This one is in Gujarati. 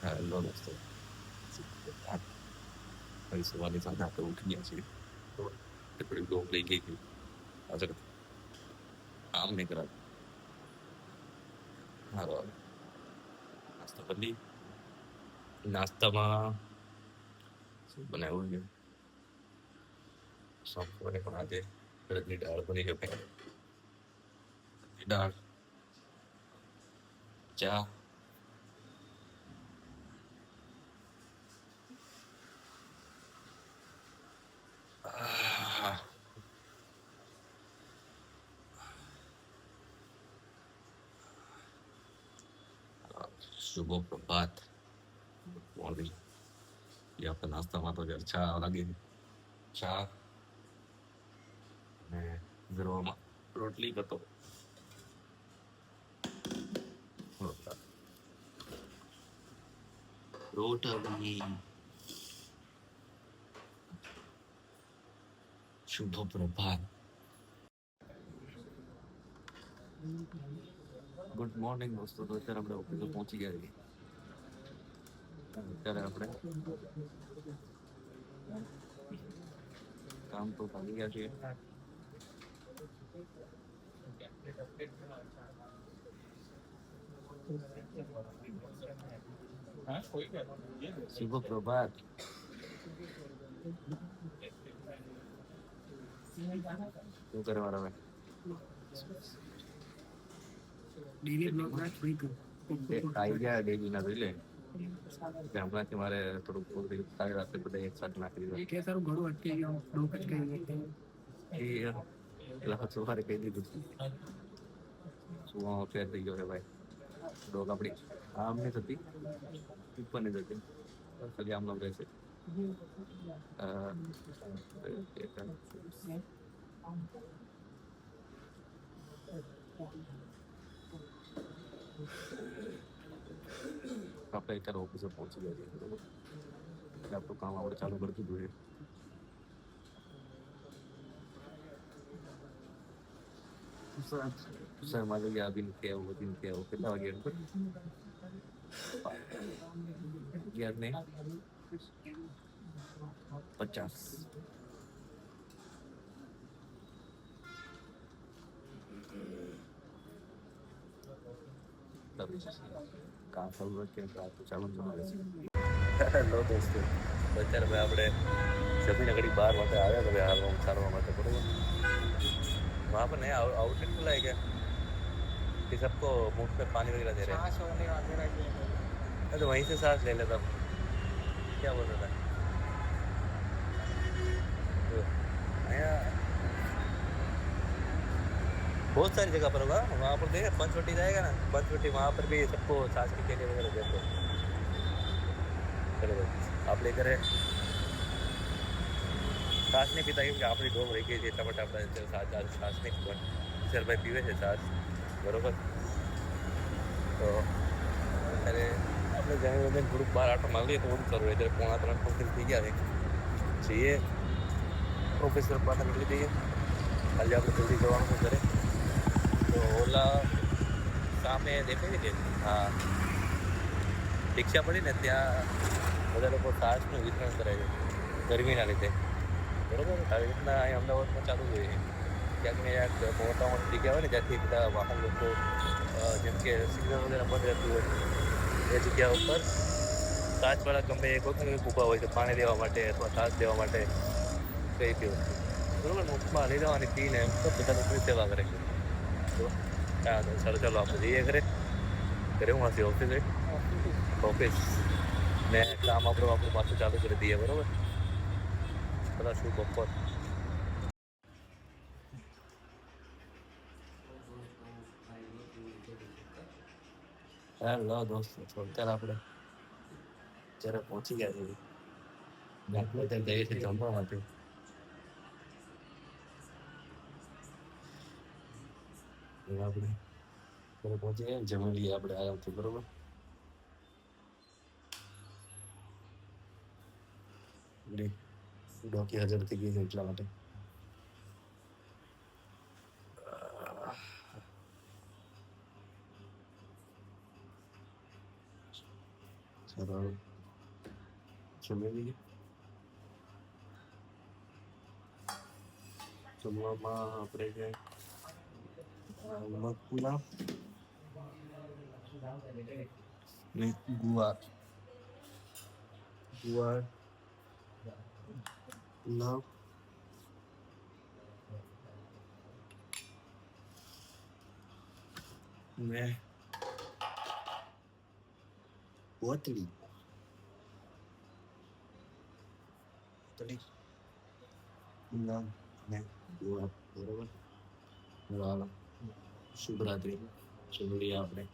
હેલો દોસ્તો, ભાઈ સવારની સાથે આપણે ઉઠી ગયા છીએ. બરોબર, થોડી ડોક લઈ ગઈ હતી આજે આમ નીકળ્યા. હારો હારો નાસ્તો કરી નાસ્તામાં શું બનાવ્યું છે? સવારે પણ આજે અડદની દાળ બની છે. દાળ, ચા, આહ, શુભ પ્રભાત, ગુડ મોર્નિંગ. એ આપણે નાસ્તામાં તો જયારે ચા લાગે ચા અને ગરવામાં રોટલી કરતો રોટલી. શુભ પ્રભાત, ગુડ મોર્નિંગ દોસ્તો. તો અત્યારે આપણે ઓફિસે પહોંચી ગયા છીએ. અત્યારે આપણે કામ તો કરી ગયા છીએ. શુભ પ્રભાત. શું કરવાનું હવે? આવી ગયા ડેલી ના જોઈ લે. હમણાંથી મારે થોડુંક સારી રાતે બધા એક સાથે નાખી દીધું. સવારે કહી દીધું શું ફેર થઈ ગયો છે ભાઈ. ડોગ આપણી આમ નહીં થતી, ઉપર નહીં થતી, ખાલી આમ રહેશે. આપણે અત્યારે ઓફિસે પહોંચી ગયા છીએ. બરોબર, એટલે આપણું કામ આપણે ચાલુ કરી દીધું છે. સર મારે અભિન કેવું બધું કેવું કેટલા વાગે 11:50. કામ ચાલુ કે ચાલુ હેલો દોસ્તો, અત્યારે ભાઈ આપણે જમીન ઘડી 12 વાગે આવ્યા તો હાલવા ચાલવા માટે. બરોબર, वहाँ पर नया आउटलेट खुला है क्या कि सबको मुफ्त में पानी वगैरह दे रहे हैं? तो वहीं से सांस ले लेता हूँ. क्या बोल रहा था? तो बहुत सारी जगह पर होगा. वहाँ पर देखा पंचवटी जाएगा ना, पंचवटी वहाँ पर भी सबको सांस की केले वगैरह देते हैं. चलो भाई आप लेकर છાશ નહીં પીતા કેમ કે આપણી ડોગ રહી ગઈ છે એટલા માટે આપણે છાશ નહીં પીવાની. વિશાલભાઈ પીવે છે છાશ. બરોબર, તો અત્યારે આપણે જાણીને થોડુંક બહાર આટો મારીએ તો વધુ સારું રહે. અત્યારે 2:45 કમ્પ્લીટ થઈ ગયા છે. જઈએ ઓફિસ તરફ પાછા નીકળી જઈએ. આજે આપણે જલ્દી જવાનું છે ઘરે. તો ઓલા સામે દેખાય છે, હા, રિક્ષા પડી ને ત્યાં બધા લોકો છાશનું વિતરણ કરે છે ગરમીના લીધે. બરોબર, આવી રીતના અહીં અમદાવાદમાં ચાલુ જોઈએ. ક્યાંક ને ક્યાંક મોટા મોટી જગ્યા હોય ને જ્યાંથી બધા વાહન લોકો જેમ કે સિગ્નલ વગેરે બંધ રહેતું હોય એ જગ્યા ઉપર છાશવાળા ગમે એક વખત ઊભા હોય છે પાણી દેવા માટે અથવા છાશ દેવા માટે કઈ બી વસ્તુ. બરોબર, મુફ્તમાં લઈ જવાની પીને એમ તો બધા લોકોની સેવા કરે છે. તો હા તો સારું, ચાલો આપણે જઈએ ઘરે. હું હશે ઓફિસ ને કામ આપણું પાછું ચાલુ કરી દઈએ. બરોબર, બધા શું બપોર. હેલો દોસ્તો, અત્યારે આપણે જ્યારે પહોંચી ગયા છીએ જઈએ છીએ જમવા માટે. આપણે ત્યારે પહોંચી ગયા જમી લઈએ આપણે આરામથી. બરોબર, ડોકી હાજર થઈ ગઈ છે એટલા માટે. સરળ જમી લઈએ. જમવામાં આપણે જે મગ પુલાવ ને ગુવાર પુલાવ ને પોતળી પુલાવ ને ગુવાર. બરોબર. ચાલો શુભરાત્રી. શુભ આપણે